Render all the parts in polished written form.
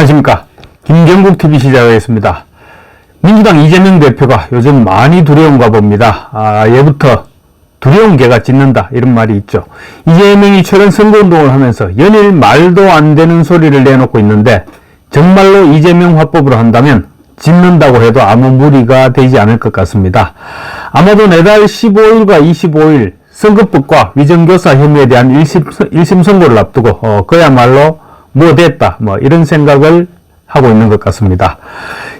안녕하십니까. 김경국TV 시작하겠습니다. 민주당 이재명 대표가 요즘 많이 두려운가 봅니다. 예부터 두려운 개가 짖는다 이런 말이 있죠. 이재명이 최근 선거운동을 하면서 연일 말도 안 되는 소리를 내놓고 있는데 정말로 이재명 화법으로 한다면 짖는다고 해도 아무 무리가 되지 않을 것 같습니다. 아마도 내달 15일과 25일 선거법과 위정교사 혐의에 대한 1심 선고를 앞두고 그야말로 뭐 됐다 이런 생각을 하고 있는 것 같습니다.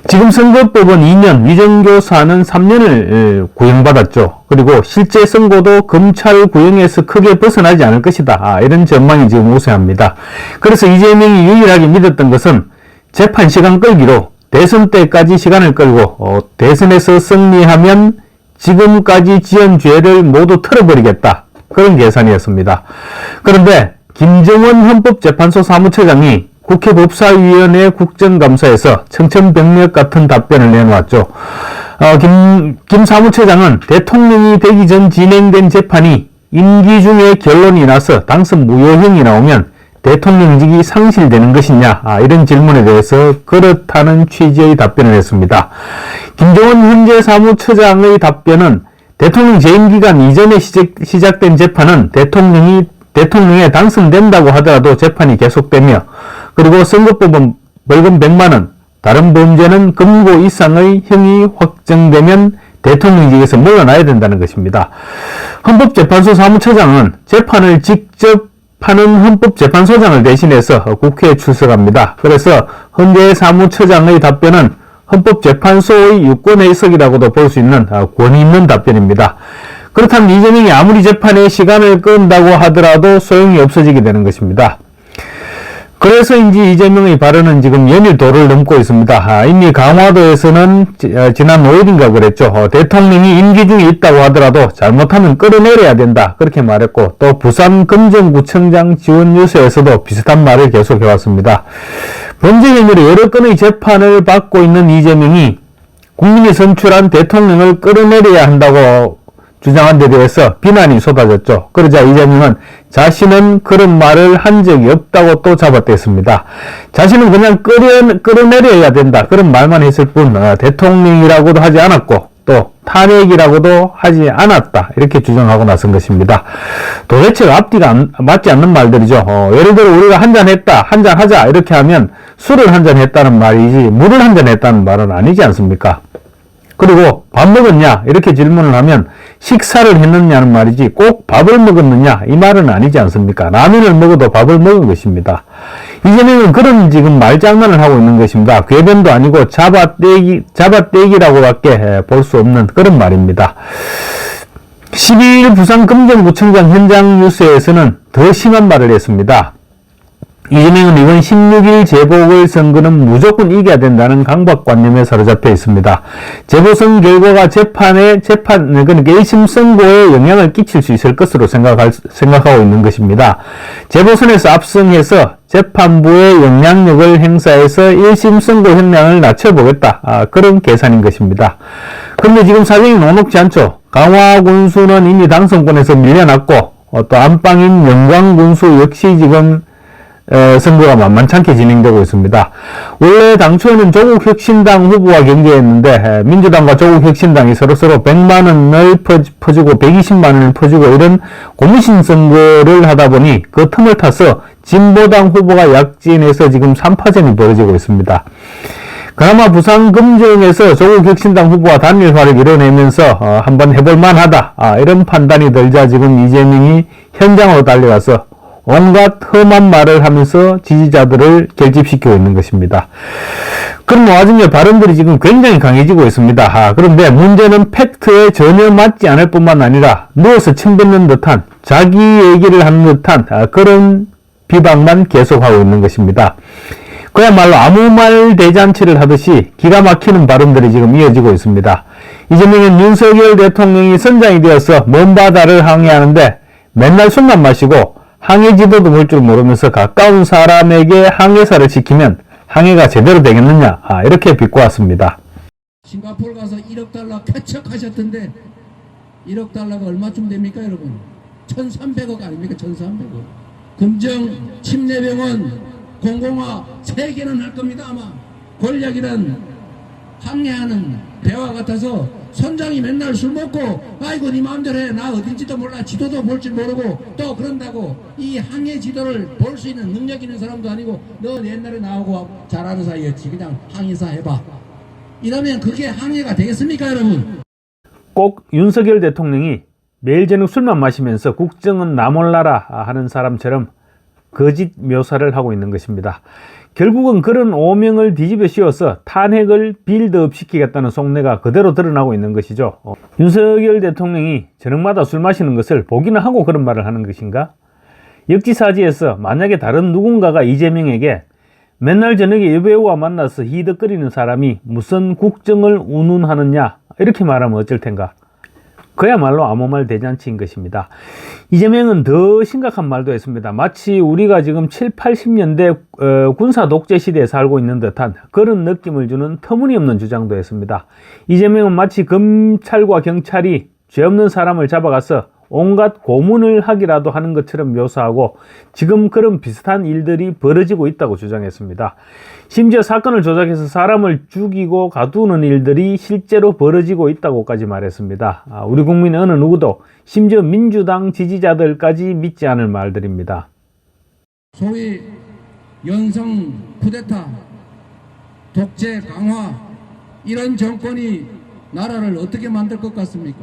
지금 선거법은 2년, 위정교사는 3년을 구형받았죠. 그리고 실제 선고도 검찰 구형에서 크게 벗어나지 않을 것이다. 이런 전망이 지금 우세합니다. 그래서 이재명이 유일하게 믿었던 것은 재판 시간 끌기로 대선 때까지 시간을 끌고 대선에서 승리하면 지금까지 지은 죄를 모두 털어버리겠다. 그런 계산이었습니다. 그런데 김정원 헌법재판소 사무처장이 국회 법사위원회 국정감사에서 청천벽력 같은 답변을 내놓았죠. 김 사무처장은 대통령이 되기 전 진행된 재판이 임기 중에 결론이 나서 당선 무효형이 나오면 대통령직이 상실되는 것이냐 이런 질문에 대해서 그렇다는 취지의 답변을 했습니다. 김정원 현재 사무처장의 답변은 대통령 재임 기간 이전에 시작된 재판은 대통령에 당선된다고 하더라도 재판이 계속되며 그리고 선거법은 벌금 100만 원, 다른 범죄는 금고 이상의 형이 확정되면 대통령직에서 물러나야 된다는 것입니다. 헌법재판소 사무처장은 재판을 직접 하는 헌법재판소장을 대신해서 국회에 출석합니다. 그래서 현재 사무처장의 답변은 헌법재판소의 유권해석이라고도 볼 수 있는 권위 있는 답변입니다. 그렇다면 이재명이 아무리 재판에 시간을 끈다고 하더라도 소용이 없어지게 되는 것입니다. 그래서인지 이재명의 발언은 지금 연일 도를 넘고 있습니다. 이미 강화도에서는 지난 5일인가 그랬죠. 대통령이 임기 중에 있다고 하더라도 잘못하면 끌어내려야 된다. 그렇게 말했고 또 부산 금정구청장 지원 뉴스에서도 비슷한 말을 계속해왔습니다. 범죄 혐의로 여러 건의 재판을 받고 있는 이재명이 국민이 선출한 대통령을 끌어내려야 한다고 주장한 데 대해서 비난이 쏟아졌죠. 그러자 이재명은 자신은 그런 말을 한 적이 없다고 또 잡아댔습니다. 자신은 그냥 끌어내려야 된다. 그런 말만 했을 뿐 대통령이라고도 하지 않았고 또 탄핵이라고도 하지 않았다. 이렇게 주장하고 나선 것입니다. 도대체 앞뒤가 맞지 않는 말들이죠. 예를 들어 우리가 한잔했다, 한잔하자 이렇게 하면 술을 한잔했다는 말이지 물을 한잔했다는 말은 아니지 않습니까? 그리고 밥 먹었냐 이렇게 질문을 하면 식사를 했느냐는 말이지 꼭 밥을 먹었느냐 이 말은 아니지 않습니까? 라면을 먹어도 밥을 먹은 것입니다. 이재명은 그런 지금 말장난을 하고 있는 것입니다. 궤변도 아니고 잡아떼기라고밖에 볼 수 없는 그런 말입니다. 12일 부산 금정구청장 현장 뉴스에서는 더 심한 말을 했습니다. 이재명은 이번 16일 재보궐선거는 무조건 이겨야 된다는 강박관념에 사로잡혀 있습니다. 재보선 결과가 그러니까 1심 선고에 영향을 끼칠 수 있을 것으로 생각하고 있는 것입니다. 재보선에서 압승해서 재판부의 영향력을 행사해서 1심 선고 형량을 낮춰보겠다. 그런 계산인 것입니다. 그런데 지금 사정이 녹록지 않죠. 강화군수는 이미 당선권에서 밀려났고 또 안방인 영광군수 역시 지금 선거가 만만찮게 진행되고 있습니다. 원래 당초에는 조국혁신당 후보와 경쟁했는데 민주당과 조국혁신당이 서로서로 100만 원을 퍼주고 120만 원을 퍼주고 이런 고무신 선거를 하다 보니 그 틈을 타서 진보당 후보가 약진해서 지금 3파전이 벌어지고 있습니다. 그나마 부산 금정에서 조국혁신당 후보와 단일화를 이뤄내면서 한번 해볼 만하다 이런 판단이 들자 지금 이재명이 현장으로 달려가서 온갖 험한 말을 하면서 지지자들을 결집시키고 있는 것입니다. 그런 와중에 발언들이 지금 굉장히 강해지고 있습니다. 그런데 문제는 팩트에 전혀 맞지 않을 뿐만 아니라 누워서 침 뱉는 듯한 자기 얘기를 하는 듯한 그런 비방만 계속하고 있는 것입니다. 그야말로 아무 말 대잔치를 하듯이 기가 막히는 발언들이 지금 이어지고 있습니다. 이재명은 윤석열 대통령이 선장이 되어서 먼 바다를 항해하는데 맨날 술만 마시고 항해 지도도 볼 줄 모르면서 가까운 사람에게 항해사를 시키면 항해가 제대로 되겠느냐 이렇게 비꼬았습니다. 싱가포르 가서 1억 달러 쾌척하셨던데 1억 달러가 얼마쯤 됩니까 여러분? 1,300억 아닙니까? 1,300억. 금정 침례병원 공공화 세계는 할 겁니다. 아마 권력이란 항해하는 배와 같아서 선장이 맨날 술 먹고 아이고 네 마음대로 해 나 어딘지도 몰라 지도도 볼 줄 모르고 또 그런다고 이 항해 지도를 볼 수 있는 능력 있는 사람도 아니고 너 옛날에 나오고 잘하는 사이였지 그냥 항해사 해봐 이러면 그게 항해가 되겠습니까 여러분? 꼭 윤석열 대통령이 매일 저녁 술만 마시면서 국정은 나 몰라라 하는 사람처럼 거짓 묘사를 하고 있는 것입니다. 결국은 그런 오명을 뒤집어 씌워서 탄핵을 빌드업 시키겠다는 속내가 그대로 드러나고 있는 것이죠. 윤석열 대통령이 저녁마다 술 마시는 것을 보기는 하고 그런 말을 하는 것인가? 역지사지에서 만약에 다른 누군가가 이재명에게 맨날 저녁에 여배우와 만나서 히덕거리는 사람이 무슨 국정을 운운하느냐 이렇게 말하면 어쩔 텐가? 그야말로 아무 말 대잔치인 것입니다. 이재명은 더 심각한 말도 했습니다. 마치 우리가 지금 7, 80년대 군사 독재 시대에 살고 있는 듯한 그런 느낌을 주는 터무니없는 주장도 했습니다. 이재명은 마치 검찰과 경찰이 죄 없는 사람을 잡아가서 온갖 고문을 하기라도 하는 것처럼 묘사하고 지금 그런 비슷한 일들이 벌어지고 있다고 주장했습니다. 심지어 사건을 조작해서 사람을 죽이고 가두는 일들이 실제로 벌어지고 있다고까지 말했습니다. 우리 국민의 어느 누구도 심지어 민주당 지지자들까지 믿지 않을 말들입니다. 소위 연성 쿠데타, 독재 강화 이런 정권이 나라를 어떻게 만들 것 같습니까?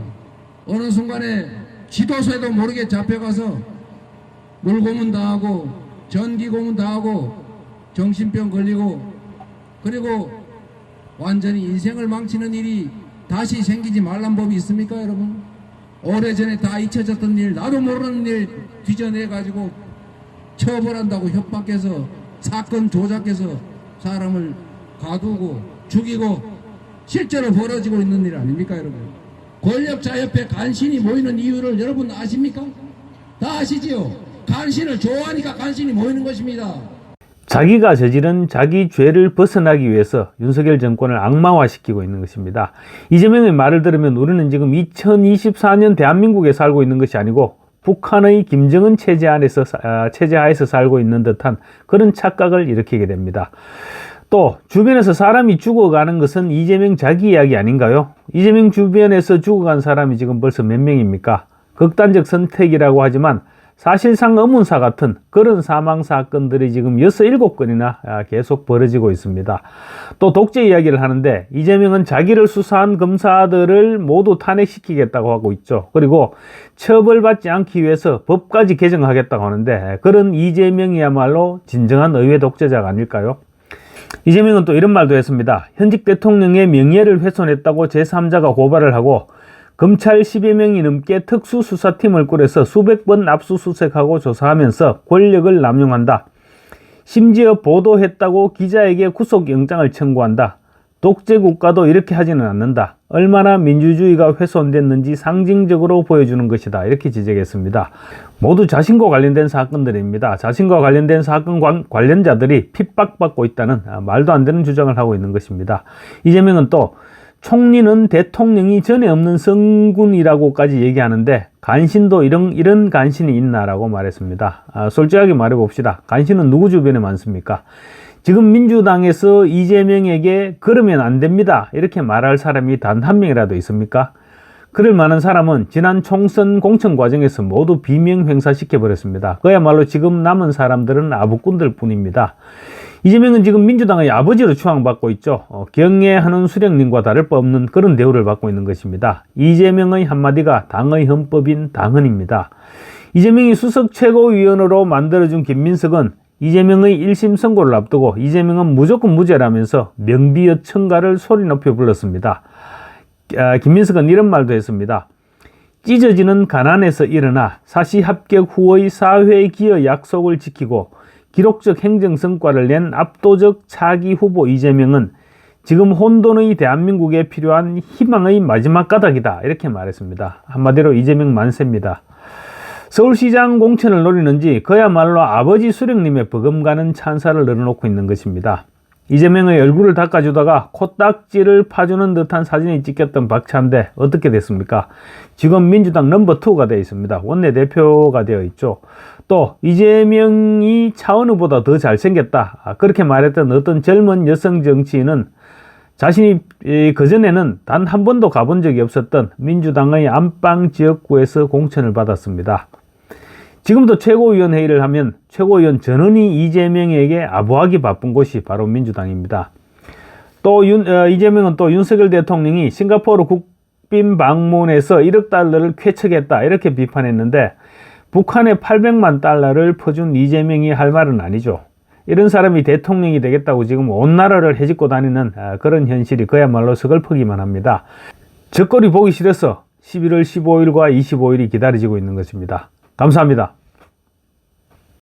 어느 순간에 지도세도 모르게 잡혀가서 물고문 당하고 전기고문 당하고 정신병 걸리고 그리고 완전히 인생을 망치는 일이 다시 생기지 말란 법이 있습니까 여러분? 오래전에 다 잊혀졌던 일 나도 모르는 일 뒤져내가지고 처벌한다고 협박해서 사건 조작해서 사람을 가두고 죽이고 실제로 벌어지고 있는 일 아닙니까 여러분? 권력자 옆에 간신히 모이는 이유를 여러분 아십니까? 다 아시지요? 간신을 좋아하니까 간신히 모이는 것입니다. 자기가 저지른 자기 죄를 벗어나기 위해서 윤석열 정권을 악마화시키고 있는 것입니다. 이재명의 말을 들으면 우리는 지금 2024년 대한민국에 살고 있는 것이 아니고 북한의 김정은 체제 하에서 살고 있는 듯한 그런 착각을 일으키게 됩니다. 또 주변에서 사람이 죽어가는 것은 이재명 자기 이야기 아닌가요? 이재명 주변에서 죽어간 사람이 지금 벌써 몇 명입니까? 극단적 선택이라고 하지만 사실상 의문사 같은 그런 사망 사건들이 지금 6, 7건이나 계속 벌어지고 있습니다. 또 독재 이야기를 하는데 이재명은 자기를 수사한 검사들을 모두 탄핵시키겠다고 하고 있죠. 그리고 처벌받지 않기 위해서 법까지 개정하겠다고 하는데 그런 이재명이야말로 진정한 의회 독재자가 아닐까요? 이재명은 또 이런 말도 했습니다. 현직 대통령의 명예를 훼손했다고 제3자가 고발을 하고 검찰 10여 명이 넘게 특수수사팀을 꾸려서 수백 번 압수수색하고 조사하면서 권력을 남용한다. 심지어 보도했다고 기자에게 구속영장을 청구한다. 독재국가도 이렇게 하지는 않는다. 얼마나 민주주의가 훼손됐는지 상징적으로 보여주는 것이다. 이렇게 지적했습니다. 모두 자신과 관련된 사건들입니다. 자신과 관련된 사건 관련자들이 핍박받고 있다는 말도 안 되는 주장을 하고 있는 것입니다. 이재명은 또 총리는 대통령이 전에 없는 성군이라고까지 얘기하는데 간신도 이런 간신이 있나라고 말했습니다. 솔직하게 말해봅시다. 간신은 누구 주변에 많습니까? 지금 민주당에서 이재명에게 그러면 안 됩니다 이렇게 말할 사람이 단 한 명이라도 있습니까? 그럴 만한 사람은 지난 총선 공천 과정에서 모두 비명 횡사시켜버렸습니다. 그야말로 지금 남은 사람들은 아부꾼들 뿐입니다. 이재명은 지금 민주당의 아버지로 추앙받고 있죠. 경애하는 수령님과 다를 바 없는 그런 대우를 받고 있는 것입니다. 이재명의 한마디가 당의 헌법인 당헌입니다. 이재명이 수석 최고위원으로 만들어준 김민석은 이재명의 1심 선고를 앞두고 이재명은 무조건 무죄라면서 명비의 청가를 소리 높여 불렀습니다. 김민석은 이런 말도 했습니다. 찢어지는 가난에서 일어나 사시 합격 후의 사회 기여 약속을 지키고 기록적 행정 성과를 낸 압도적 차기 후보 이재명은 지금 혼돈의 대한민국에 필요한 희망의 마지막 가닥이다 이렇게 말했습니다. 한마디로 이재명 만세입니다. 서울시장 공천을 노리는지 그야말로 아버지 수령님의 버금가는 찬사를 늘어놓고 있는 것입니다. 이재명의 얼굴을 닦아주다가 코딱지를 파주는 듯한 사진이 찍혔던 박찬대 어떻게 됐습니까? 지금 민주당 넘버2가 되어 있습니다. 원내대표가 되어 있죠. 또 이재명이 차은우보다 더 잘생겼다, 그렇게 말했던 어떤 젊은 여성 정치인은 자신이 그전에는 단 한 번도 가본 적이 없었던 민주당의 안방 지역구에서 공천을 받았습니다. 지금도 최고위원회의를 하면 최고위원 전원이 이재명에게 아부하기 바쁜 곳이 바로 민주당입니다. 또 이재명은 또 윤석열 대통령이 싱가포르 국빈 방문에서 1억 달러를 쾌척했다, 이렇게 비판했는데 북한에 800만 달러를 퍼준 이재명이 할 말은 아니죠. 이런 사람이 대통령이 되겠다고 지금 온 나라를 헤집고 다니는 그런 현실이 그야말로 서글프기만 합니다. 적거리 보기 싫어서 11월 15일과 25일이 기다려지고 있는 것입니다. 감사합니다.